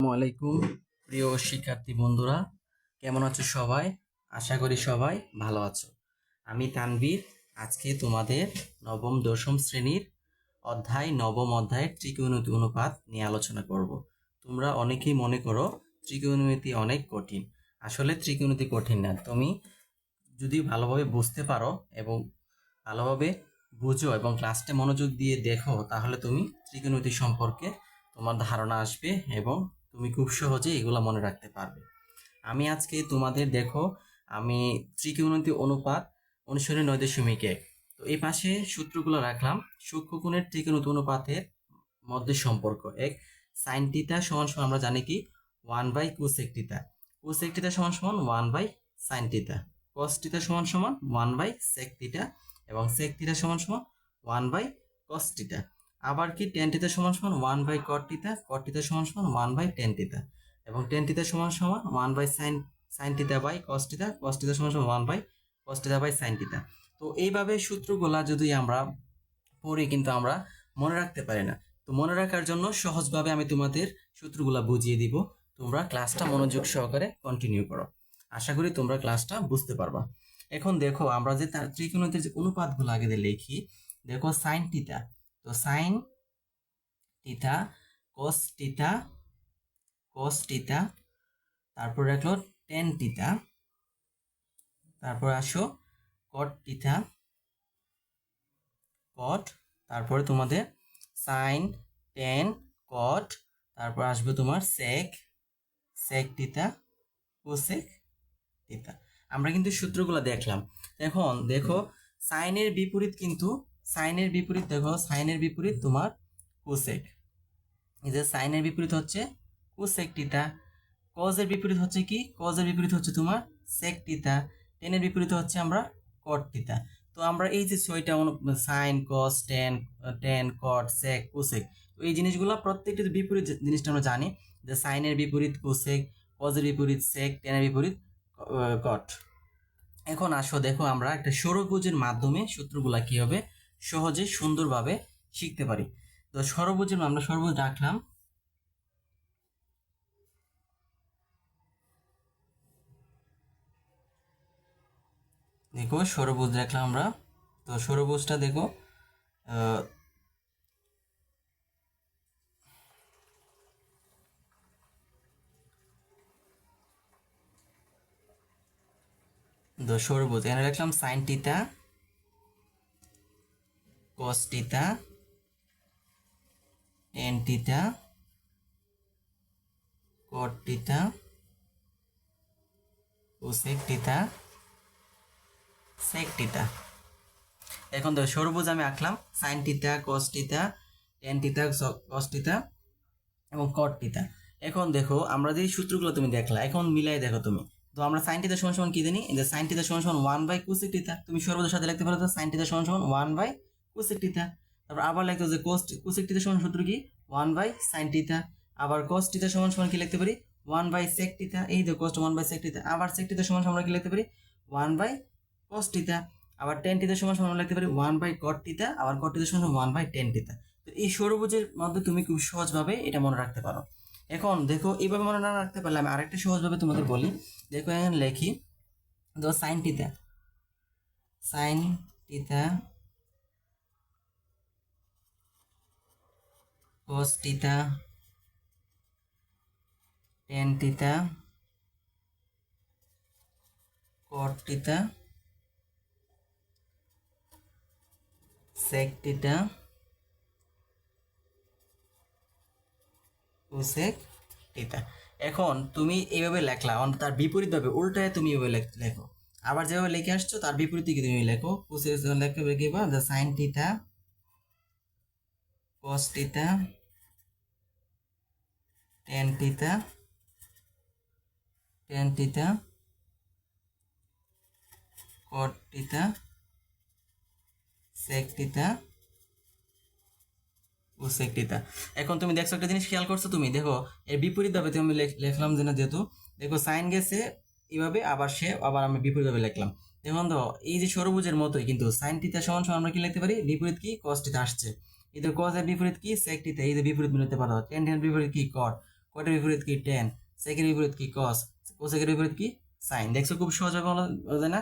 আসসালামু আলাইকুম প্রিয় শিক্ষার্থী বন্ধুরা, কেমন আছো সবাই? আশা করি সবাই ভালো আছো। আমি তানভীর। আজকে তোমাদের নবম দশম শ্রেণীর নবম অধ্যায়ের ত্রিকোণমিতি অনুপাত নিয়ে আলোচনা করব। তোমরা অনেকেই মনে করো ত্রিকোণমিতি অনেক কঠিন। আসলে ত্রিকোণমিতি কঠিন না। তুমি যদি ভালোভাবে বুঝতে পারো এবং ভালোভাবে বুঝো এবং ক্লাসটা মনোযোগ দিয়ে দেখো, তাহলে তুমি ত্রিকোণমিতি সম্পর্কে তোমার ধারণা আসবে এবং তুমি খুব সহজে এগুলো মনে রাখতে পারবে। আমি আজকে তোমাদের আমি ত্রিকোণমিতি অনুপাত অনুসরণে 9.1, তো এই পাশে সূত্রগুলো রাখলাম। সূক্ষ্মকোণের ত্রিকোণমিতি অনুপাতের মধ্যে সম্পর্ক এক, সাইন থিটা সমান সমান আমরা জানি কি 1/cosec থিটা, কোসেক থিটা সমান সমান 1/sin থিটা, cos থিটা সমান সমান 1/sec থিটা এবং sec থিটা সমান সমান 1/cos থিটা। আবার কি tan থিটা সমান সমান 1/cot থিটা, cot থিটা সমান সমান 1/tan থিটা এবং tan থিটা সমান সমান 1/sin theta by cos theta, cos theta সমান সমান 1/cos theta by sin theta. তো এইভাবে সূত্রগুলা যদি আমরা পড়ি কিন্তু আমরা মনে রাখতে পারি না। তো মনে রাখার জন্য সহজভাবে আমি তোমাদের সূত্রগুলা বুঝিয়ে দিব। তোমরা ক্লাসটা মনোযোগ সহকারে কন্টিনিউ করো। আশা করি তোমরা ক্লাসটা বুঝতে পারবা। এখন দেখো, আমরা যে ত্রিকোণমিতির যে অনুপাতগুলো আগে লিখি, দেখো সাইন থিটা, তো sine theta, cos theta, cos theta, তারপর রাখলো tan থিটা, তারপর আসো cot থিটা, cot, তারপরে তোমাদের সাইন, টেন, কট, তারপর আসবে তোমার সেক, সেক থিটা, কোসেক থিটা। আমরা কিন্তু সূত্রগুলো দেখলাম। এখন দেখো সাইনের বিপরীত কিন্তু সাইনের বিপরীত, দেখো সাইনের বিপরীত তোমার কোসেক। এই যে সাইনের বিপরীত হচ্ছে কোসেক থিটা, কজের বিপরীত হচ্ছে কি, কজের বিপরীত হচ্ছে তোমার সেক থিটা, টেনের বিপরীত হচ্ছে আমরা কট থিটা। তো আমরা এই যে ছয়টা সাইন, কস, টেন, কট, সেক, কোসেক, তো এই জিনিসগুলো প্রত্যেকটি বিপরীত জিনিসটা আমরা জানি যে সাইনের বিপরীত কোসেক, কজের বিপরীত সেক, টেনের বিপরীত কট। এখন আসো দেখো আমরা একটা ষড়ভুজের মাধ্যমে সূত্রগুলা কিভাবে সহজে সুন্দরভাবে শিখতে পারি। তো ষড়ভুজের আমরা ষড়ভুজ রাখলাম, দেখো ষড়ভুজ রাখলাম আমরা। তো ষড়ভুজটা দেখো তো ষড়ভুজ এখানে রাখলাম sine theta, cos theta, tan theta, cot theta, cosec theta, sec theta. এখন তো ষড়ভুজ আমি আঁকলাম sine theta, cos theta, tan theta, cos theta এবং কট থিটা। এখন দেখো আমরা যে সূত্রগুলো তুমি দেখলা, এখন মিলাই দেখো তুমি। তো আমরা সাইন থিটা সমান সমান কি জানি, যে সাইন থিটা সমান সমান 1/cosec থিটা। তুমি ষড়ভুজের সাথে লিখতে পারো সাইন থিটা সমান সমান 1/cosec থিটা। তারপর আবার লিখতে যে কোসেক থিটা সমান সূত্র কি 1/sin থিটা। আবার cos থিটা সমান সমান কি লিখতে পারি 1/sec থিটা। এই যে cos 1/sec থিটা। আবার sec থিটা সমান সমান আমরা কি লিখতে পারি 1/cos থিটা। আবার tan থিটা সমান সমান আমরা লিখতে পারি 1/cot থিটা। আবার cot থিটা সমান 1/tan থিটা। তো এই ষড়ভুজের মধ্যে তুমি খুব সহজভাবে এটা মনে রাখতে পারো। এখন দেখো এইভাবে মনে না রাখতে পারলে আমি আরেকটা সহজভাবে তোমাদের বলি। দেখো এখানে লেখি, তো sine theta, sine theta, cos theta, tan theta, cot theta, sec theta, cosec theta. এখন তুমি এইভাবে লেখলা, তার বিপরীতভাবে উল্টায় তুমি এইভাবে লেখো। আবার যেভাবে লিখে আসছো তার বিপরীতে কি তুমি লেখো, কোসেক লিখবে কি বা the sine theta, cos theta, tan theta, tan theta, cot theta, sec theta, cosec theta. এখন তুমি দেখছো একটা জিনিস খেয়াল করছো, তুমি দেখো এর বিপরীতভাবে তুমি লিখলাম যে না, যেহেতু দেখো সাইন গেছে এইভাবে, আবার আমি বিপরীতভাবে লিখলাম। দেখুন তো এই যে ষড়ভুজের মতোই কিন্তু সাইন থিটা সমান সমান আমরা কি লিখতে পারি, বিপরীত কি cos থিটা আসছে, এই তো cos এর বিপরীত কি sec থিটা, এই যে বিপরীত মিলাতে পারো। tan এর বিপরীত কি cot, কটের বিপরীত কি টেন, সেকের বিপরীত কি কস, কোসেকের বিপরীত কি সাইন। দেখছো খুব সহজভাবে বলা যায় না?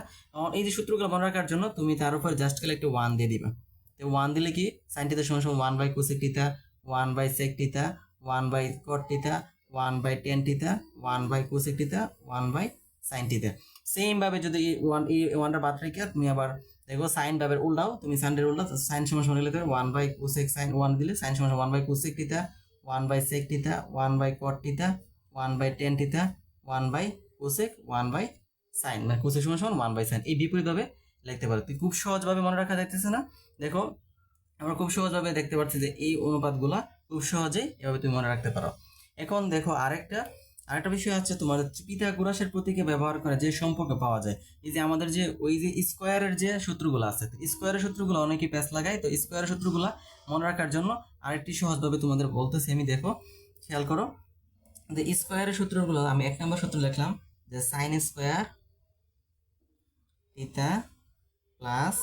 এই যে সূত্রগুলো মনে রাখার জন্য তুমি তার উপর জাস্ট খালি একটা 1 দিয়ে দিবা। তো 1 দিলে কি সাইন থিটা সমান 1 by cosec theta, 1 by sec theta, 1 by cot theta, 1 by tan theta, 1 by cosec theta, 1 by sine theta. Same ভাবে যদি এই ওয়ানটা বাদ রেখে তুমি আবার দেখো সাইন ভাবের উল্টাও, তুমি সাইনের উল্টাও, সাইন সমান সমান লিখতে হবে 1 বাই কোসেক সাইন 1 দিলে সাইন সমান 1 by cosec theta, 1 by sec theta, 1 by cot theta, 1 by tan theta, 1 by cosec, 1 by sine, মানে কোসেক সমান সমান 1 বাই সাইন। এই বিপরীতভাবে লিখতে পারো। খুব সহজভাবে মনে রাখা যাইতেছে না? দেখো আমরা খুব সহজভাবে দেখতে পাচ্ছি যে এই অনুপাতগুলা খুব সহজেই এভাবে তুমি মনে রাখতে পারো। এখন দেখো আরেকটা বিষয় আছে, তোমার পিথাগোরাসের প্রতীকে ব্যবহার করে যে সম্পর্ক পাওয়া যায়। এই যে আমাদের যে ওই যে স্কোয়ারের যে সূত্রগুলো আছে, স্কোয়ারের সূত্রগুলো অনেকেই প্যাচ লাগায়, তো স্কোয়ারের সূত্রগুলো মনে রাখার জন্য আরেকটি সহজভাবে তোমাদের বলতেছি আমি। দেখো খেয়াল করো, যে স্কোয়ারের সূত্রগুলো আমি 1 নম্বর সূত্র লিখলাম যে sign square theta plus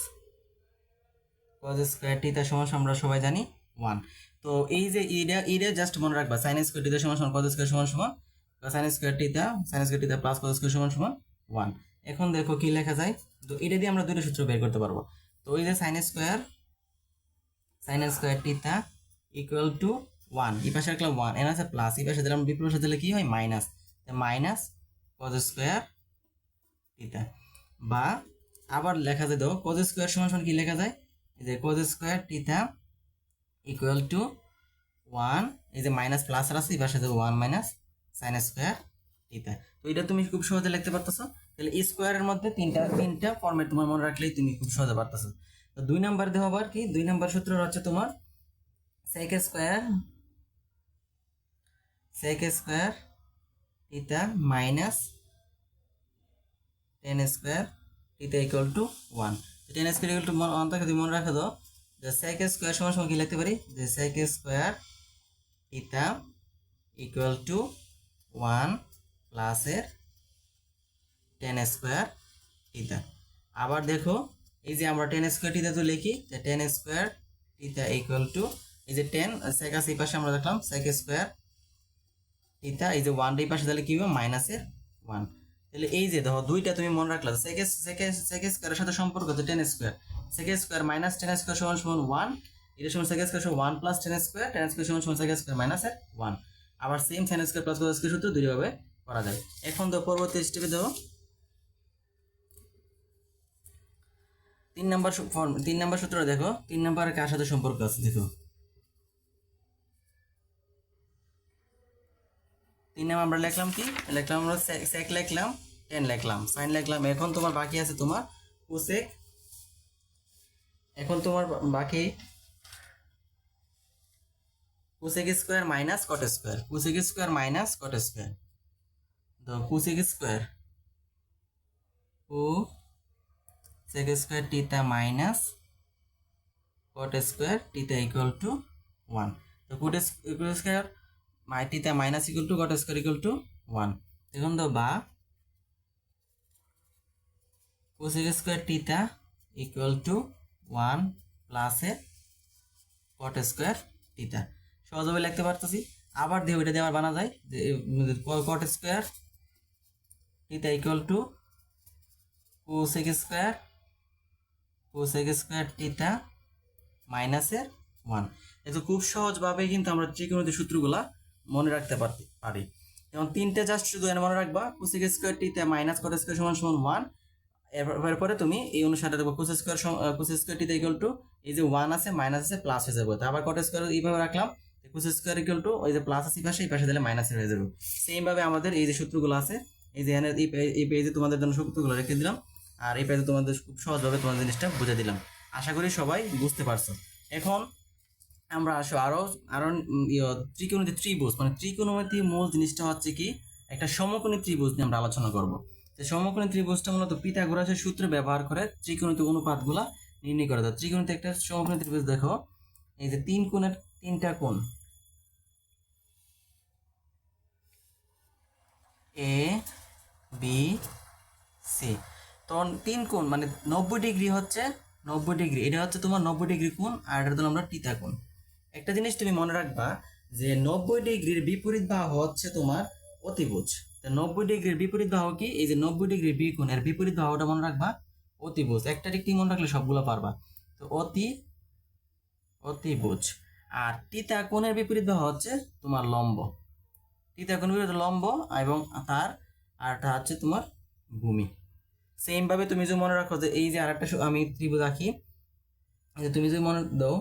cos square theta সমান আমরা সবাই জানি 1। তো এই যে এইটা জাস্ট মনে রাখবা, সাইন স্কোয়ার থিটা সমান কজ স্কোয়ার সমান sign square theta plus cos square সমান 1। এখন দেখো কি লেখা যায়, তো এটা দিয়ে আমরা দুটো সূত্র বের করতে পারবো। তো ওই যে sign square theta equal to 1, এই পাশে রাখলাম 1, এর আছে প্লাস, এই পাশে দিলাম বিপরীত পাশে দিলে কি হয় minus, minus cause square theta. বা আবার লেখা যায়, দেখো কজ স্কোয়ার সমান কি লেখা যায়, এই যে cause square theta equal to 1, এই যে মাইনাস প্লাস আছে এই পাশে দেবো 1 মাইনাস সাইন স্কোয়ার থিটা। তো এটা তুমি খুব সহজে লিখতে পারতেছো। তাহলে স্কোয়ারের মধ্যে তিনটা ফর্মেট তোমার মনে রাখলেই তুমি খুব সহজে পারতেছো। তো 2 নাম্বার দেওয়া আবার কি, 2 নাম্বার সূত্র হচ্ছে তোমার sec square theta minus tan square theta equal to 1। Tan square equal to 1 থেকে তুমি মনে রাখো দাও যে সেক স্কোয়ার সমান কি লিখতে পারি, যে sec square theta equal to 1 প্লাসের টেন স্কোয়ার থিটা। আবার দেখো এই যে আমরা টেন স্কোয়ার থিটা তো লিখি যে ten square theta equal two, এই যে 10 সেক আছে এই পাশে আমরা দেখলাম সেক স্কোয়ার থিটা, এই যে 1 এই পাশে তাহলে কি হবে মাইনাসের 1। তাহলে এই যে দেখো দুইটা তুমি মনে রাখলা, সেক স্কোয়ারের সাথে সম্পর্ক হচ্ছে tan square, sec square minus tan square সমান 1, এটা সমান সেক স্কোয়ার সমান 1 প্লাস টেন স্কোয়ার সমান সেক স্কোয়ার মাইনাসের 1। আবার same sine square plus cos square সূত্র দুইভাবে করা যায়। এখন তো পরবর্তী স্টেপে দাও 3 নাম্বার সূত্র। দেখো 3 নাম্বার কার সাথে সম্পর্ক আছে, দেখো 3 নাম্বার আমরা লিখলাম কি লিখলাম, আমরা সেক লিখলাম, টেন লিখলাম, সাইন লিখলাম। এখন তোমার বাকি আছে তোমার কোসেক। এখন তোমার বাকি cosec square minus cot square, cosec square minus cot square. তো cosec square sec square theta minus cot square theta equal to 1। তো cot square theta minus equal to cot square equal to 1। এখন তো বা cosec square theta equal to 1 প্লাসের কট square theta সহজভাবে লিখতে পারতেছি। আবার দিয়ে ওইটা দিয়ে আবার বানা যায় যে কট square theta equal two cosec square theta মাইনাসের 1। এটা খুব সহজভাবে কিন্তু আমরা ত্রিকোণমিতির সূত্রগুলা মনে রাখতে পারি। যেমন 3টে জাস্ট শুধু মনে রাখবা, cosec square theta minus cot square সমান 1। এরপরে তুমি এই অনুসারে দেখো cosec square theta equal two, এই যে 1 আছে মাইনাস আছে প্লাস হয়ে যাবে। আবার কট স্কোয়ার এইভাবে রাখলাম, কোসেক স্কোয়ার ইকুয়াল টু ওই যে প্লাস আছে এই পাশে দিলে মাইনাস হয়ে যাবে। সেম ভাবে আমাদের এই যে সূত্রগুলো আছে, এই যে এই পেজে তোমাদের জন্য সূত্রগুলো রেখে দিলাম, আর এই পেজে তোমাদের খুব সহজভাবে তোমাদের জিনিসটা বুঝে দিলাম। আশা করি সবাই বুঝতে পারছো। এখন আমরা আসো আরো ত্রিকোণমিতি ত্রিভুজ, মানে ত্রিকোণমিতি মূল জিনিসটা হচ্ছে কি একটা সমকোণী ত্রিভুজ নিয়ে আমরা আলোচনা করবো। সমকোণী ত্রিভুজটা মূলত পিথাগোরাসের সূত্র ব্যবহার করে ত্রিকোণমিতি অনুপাতগুলা নির্ণয় করে দেয়। ত্রিকোণমিতি একটা সমকোণী ত্রিভুজ দেখো, এই যে 3 কোণের 3টা কোণ এ বি সি, তখন 3 কোণ মানে 90 ডিগ্রি হচ্ছে 90 ডিগ্রি, এটা হচ্ছে তোমার 90 ডিগ্রি কোণ, আর এটা হলো আমরা থিটা কোণ। একটা জিনিস তুমি মনে রাখবা যে 90 ডিগ্রির বিপরীত বাহু হচ্ছে তোমার অতিভুজ। 90 ডিগ্রির বিপরীত বাহু কি? এই যে 90 ডিগ্রি বিকোণের বিপরীত বাহুটা মনে রাখবা অতিভুজ। একটা দিক মনে রাখলে সবগুলো পারবা। তো অতিভুজ। আর থিতা কোণের বিপরীত বাহু হচ্ছে তোমার লম্ব। থিতা কোণের বিপরীত লম্ব এবং তার আরটা হচ্ছে তোমার ভূমি। সেম ভাবে তুমি যদি মনে রাখো যে এই যে আরেকটা আমি ত্রিভুজ আঁকি, তুমি যদি মনে দাও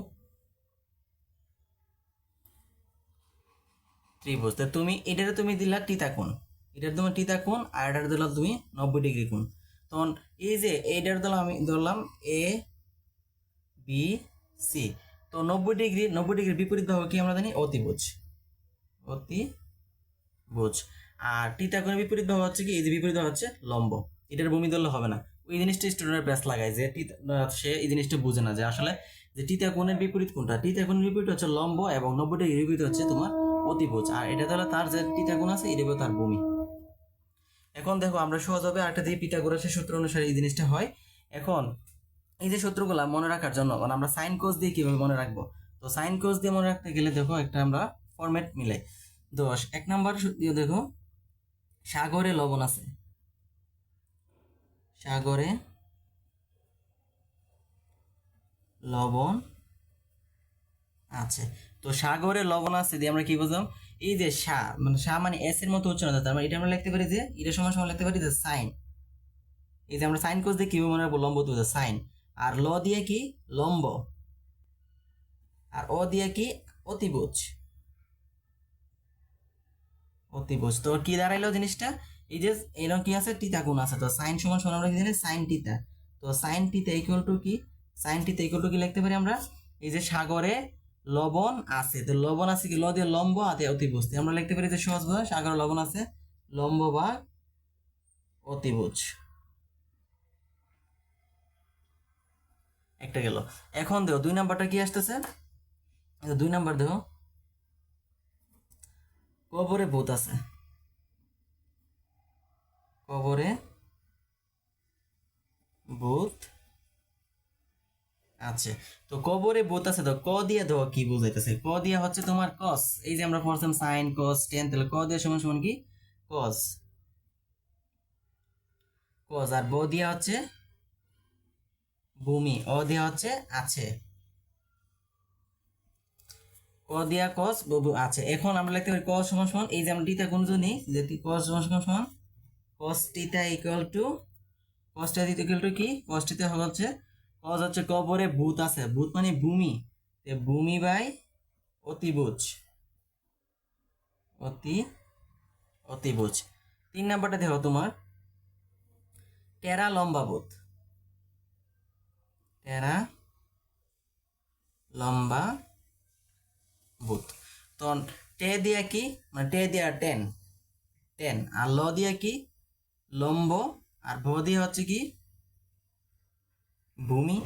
ত্রিভুজ, তো তুমি এটারে তুমি দিলা থিতা কোণ, এটার তোমার থিতা কোণ, আর এটার দিলাম তুমি 90 ডিগ্রি কোণ। তখন এই যে এইটার দিলাম আমি ধরলাম এ বি সি। তো 90 ডিগ্রির বিপরীত বাহু কি আমরা জানি? অতিভুজ। অতিভুজ। আর থিতা কোণের বিপরীত বাহু হচ্ছে কি? এই যে বিপরীত বাহু হচ্ছে লম্ব। এটার ভূমি ধরলে হবে না। ওই জিনিসটা স্টুডেন্টের ব্যাস লাগায় যে সে এই জিনিসটা বুঝে না যে আসলে যে থিতা কোণের বিপরীত কোনটা। থিতা কোণের বিপরীত হচ্ছে লম্ব এবং 90 ডিগ্রির বিপরীত হচ্ছে তোমার অতিভুজ। আর এটা তাহলে তার যে থিতা কোণ আছে এটা তার ভূমি। এখন দেখো আমরা সহজভাবে আরেকটা দিয়ে পিথাগোরাসের সূত্র অনুসারে এই জিনিসটা হয়। এখন এই যে সূত্রগুলা মনে রাখার জন্য মানে আমরা সাইন কোস দিয়ে কিভাবে মনে রাখবো? তো সাইন কোস দিয়ে মনে রাখতে গেলে দেখো একটা আমরা ফরম্যাট মিলাই। 1 নাম্বার দেখো, সাগরে লবণ আছে। সাগরে লবণ আছে। তো সাগরে লবণ আছে দিয়ে আমরা কি বুঝলাম? এই যে মানে এস এর মতো উচ্চারণ তার মানে এটা আমরা লিখতে পারি যে এটা সমান সমান লিখতে পারি যে সাইন। এই যে আমরা সাইন কোস দিয়ে কিভাবে মনে রাখবো? লম্ব তো সাইন। আর ল দিয়ে কি? লম্ব। আর ও দিয়ে কি? অতিভুজ। অতিভুজ। তো কি দাঁড়াইলো জিনিসটা? এই যে এরকম কি আছে? থিতা কোণ আছে। তো সাইন সমান সমান আমরা কি জানি? Sine theta. তো সাইন থিতা ইকুয়াল টু কি? সাইন থিতা ইকুয়াল টু কি লিখতে পারি আমরা? এই যে সাগরে লবণ আছে, তো লবণ আছে কি? ল দিয়ে লম্ব, আতে অতিভুজ। আমরা লিখতে পারি যে সহজভাবে সাগরে লবণ আছে লম্ব বা অতিভুজ। একটা গেল। এখন দেখো 2 নাম্বারটা কি আসতেছে? 2 নাম্বার দেখো, কবরে ভূত আছে। কবরে ভূত আছে। তো কবরে ভূত আছে, তো ক দিয়ে দেখো কি বুঝাইতেছে? ক দিয়ে হচ্ছে তোমার কস। এই যে আমরা পড়ছিলাম সাইন কস টেন, তাহলে ক দিয়ে সমান সমান কি? কস। কস। আর ব দিয়া হচ্ছে ভূমি, অ দিয়া হচ্ছে আছে। ক দিয়া কস আছে। এখন আমরা লিখতে পারি কস সমান সমান, এই যে আমরা থিতা কোণ নিই যে কস সমান সমান সমান cos theta equal to cos theta equal to কি? কস থিতা হচ্ছে কস হচ্ছে কবরে ভূত আছে, ভূত মানে ভূমি, ভূমি বাই অতিভুজ। অতিভুজ। 3 নাম্বারটা দেখো তোমার, টেরা লম্বা ভূত। টেরা লম্বা ভূত। তো টে দিয়া কি? মানে টে দিয়া টেন, টেন। আর ল দিয়া কি? লম্ব। আর ভ দিয়া হচ্ছে কি? ভূমি।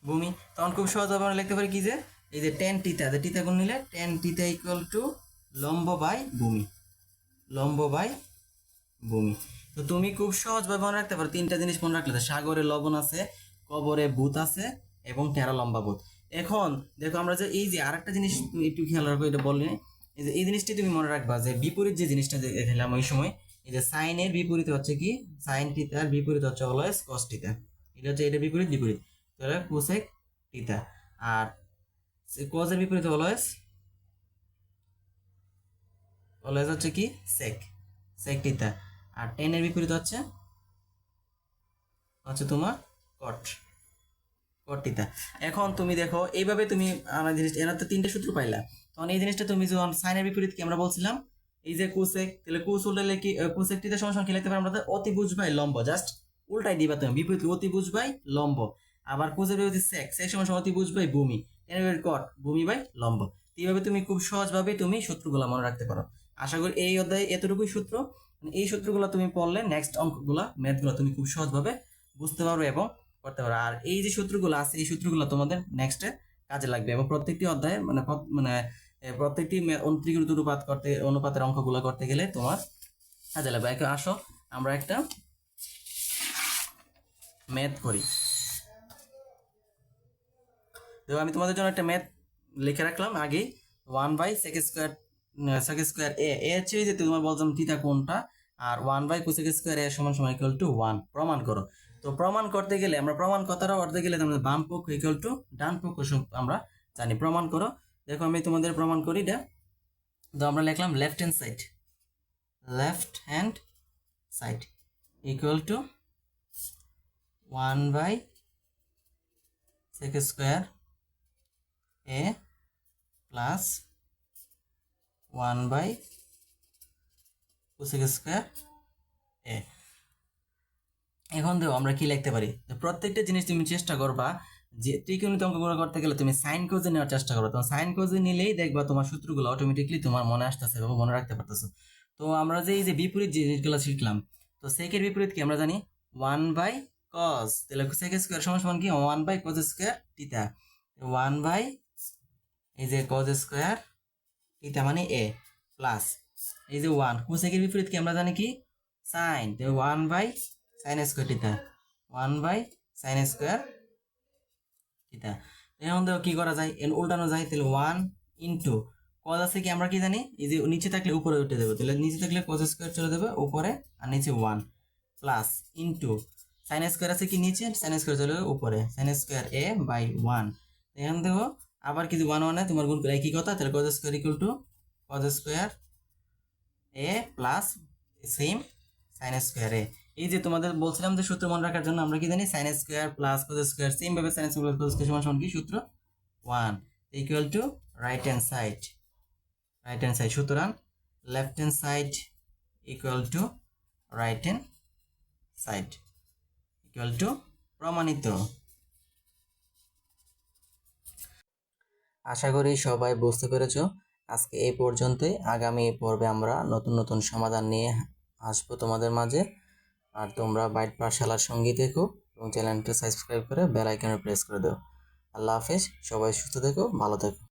ভূমি। তখন খুব সহজভাবে আমরা লিখতে পারি কি যে এই যে টেন টিতা, যে টিতা কোণ নিলে টেন টিতা ইকুয়াল টু লম্ব বাই ভূমি। লম্ব বাই ভূমি। তো তুমি খুব সহজভাবে মনে রাখতে পারো 3টা জিনিস মনে রাখলে, সাগরে লবণ আছে, কবরে ভূত আছে এবং টেরা লম্বা ভূত। এখন দেখো আমরা যে এই যে আরেকটা জিনিস তুমি একটু খেয়াল রাখো, এটা বললে এই যে এই জিনিসটি তুমি মনে রাখবা যে বিপরীত যে জিনিসটা দেখালাম ওই সময়, এই যে সাইনের বিপরীত হচ্ছে কি? সাইন থিতার বিপরীত হচ্ছে অলওয়েজ কস থিতা। এটা হচ্ছে এটা বিপরীত বিপরীত, তাহলে কোসেক থিতা। আর কজের বিপরীত অলওয়েজ অলওয়েজ হচ্ছে কি? সেক, সেক থিতা। আর টেনের বিপরীত হচ্ছে হচ্ছে তোমার কট, কট থিতা। এখন তুমি দেখো এইভাবে তুমি আমার জিনিস এর তো 3টে সূত্র পাইলা। তখন এই জিনিসটা তুমি যখন সাইনের বিপরীত কি আমরা বলছিলাম এই যে কোসেক, তাহলে কোস উল্টাইলে কি? কোসেক থিতা সমান সমান কি লিখতে পারি আমরা? অতিভুজ বাই লম্ব। জাস্ট উল্টাই দিবা তুমি, বিপরীত অতিভুজ বাই লম্ব। আবার কোসের বিপরীত সেক, সেক সমান সমান অতিভুজ বাই ভূমি, টেনের বিপরীত কট, ভূমি বাই লম্ব। এইভাবে তুমি খুব সহজভাবে তুমি সূত্রগুলো মনে রাখতে পারো। আশা করি এই অধ্যায়ে এতটুকুই সূত্র। এই সূত্রগুলো তুমি পড়লে নেক্সট অঙ্কগুলো ম্যাথগুলো তুমি খুব সহজভাবে বুঝতে পারবে এবং করতে পারো। আর এই যে সূত্রগুলো আছে এই সূত্রগুলো তোমাদের নেক্সটে কাজে লাগবে এবং প্রত্যেকটি অধ্যায়ে মানে প্রত্যেকটি ত্রিগুণিত অনুপাতের অঙ্কগুলো করতে গেলে তোমার কাজে লাগবে। এখন আসো আমরা একটা ম্যাথ করি। তো আমি তোমাদের জন্য একটা ম্যাথ লিখে রাখলাম আগেই। ওয়ান বাই সেক স্কোয়ার এ হচ্ছে যে তোমার বলতাম থিটা কোনটা, আর ওয়ান বাই কোসেক স্কোয়ার এ সমান সমান ইকুয়াল টু ওয়ান। প্রমাণ করো। তো প্রমাণ করতে গেলে আমরা প্রমাণ কথাটা করতে গেলে আমাদের বাম পক্ষ ইকুয়াল টু ডান পক্ষ আমরা জানি। প্রমাণ করো। দেখো আমি তোমাদের প্রমাণ করি এটা। তো আমরা লিখলাম left hand side equal to one by sec square A plus one by cosec square A. এখন দেখো আমরা কি লিখতে পারি, প্রত্যেকটা জিনিস তুমি চেষ্টা করবা যে ত্রিকোণমিতি অঙ্কগুলো করতে গেলে তুমি সাইন কোজে নেওয়ার চেষ্টা করো। তোমার সাইন কোজে নিলেই দেখবা তোমার সূত্রগুলো অটোমেটিকলি তোমার মনে আসতেছে এবং মনে রাখতে পারতেছো। তো আমরা যে এই যে বিপরীত জিনিসগুলো শিখলাম, তো সেকের বিপরীত কি আমরা জানি ওয়ান বাই কজ, তাহলে সেক স্কোয়ার সমান সমান কি one by cos square theta, one by এই যে কজ স্কোয়ার থিটা মানে এ প্লাস এই যে ওয়ান কোসেকের বিপরীত কি আমরা জানি কি sine, one by sine square theta, one by sine square theta. এখন দেখো কি করা যায়, এর উল্টানো যায়, তাহলে ওয়ান ইন্টু কজ আছে কি আমরা কি জানি এই যে নিচে থাকলে উপরে উঠে দেবো, তাহলে নিচে থাকলে কজ স্কোয়ার চলে দেবে উপরে আর নিচে one plus into sine square আছে কি নিচে, সাইন স্কোয়ার চলে যাবে উপরে, সাইন স্কোয়ার এ বাই ওয়ান। এখন দেখো আবার কিছু ওয়ান ওয়ানে তোমার গুণ করে একই কথা, তাহলে cos square equal to cos square A plus same sine square A. এই যে তোমাদের বলছিলাম যে সূত্র মনে রাখার জন্য আমরা কি জানি sine square plus cos square, same ভাবে sine square plus cos square সমান সমান কি সূত্র one equal to right hand side. সুতরাং left hand side equal to right hand side equal to প্রমাণিত। আশা করি সবাই বুঝতে পেরেছো। আজকে এই পর্যন্তই। আগামী পর্বে আমরা নতুন নতুন সমাধান নিয়ে আসবো তোমাদের মাঝে। আর তোমরা বাইট পাঠশালার সঙ্গী থেকো এবং চ্যানেলটি সাবস্ক্রাইব করে বেল আইকনে প্রেস করে দাও। আল্লাহ হাফেজ, সবাই সুস্থ থেকো, ভালো থেকো।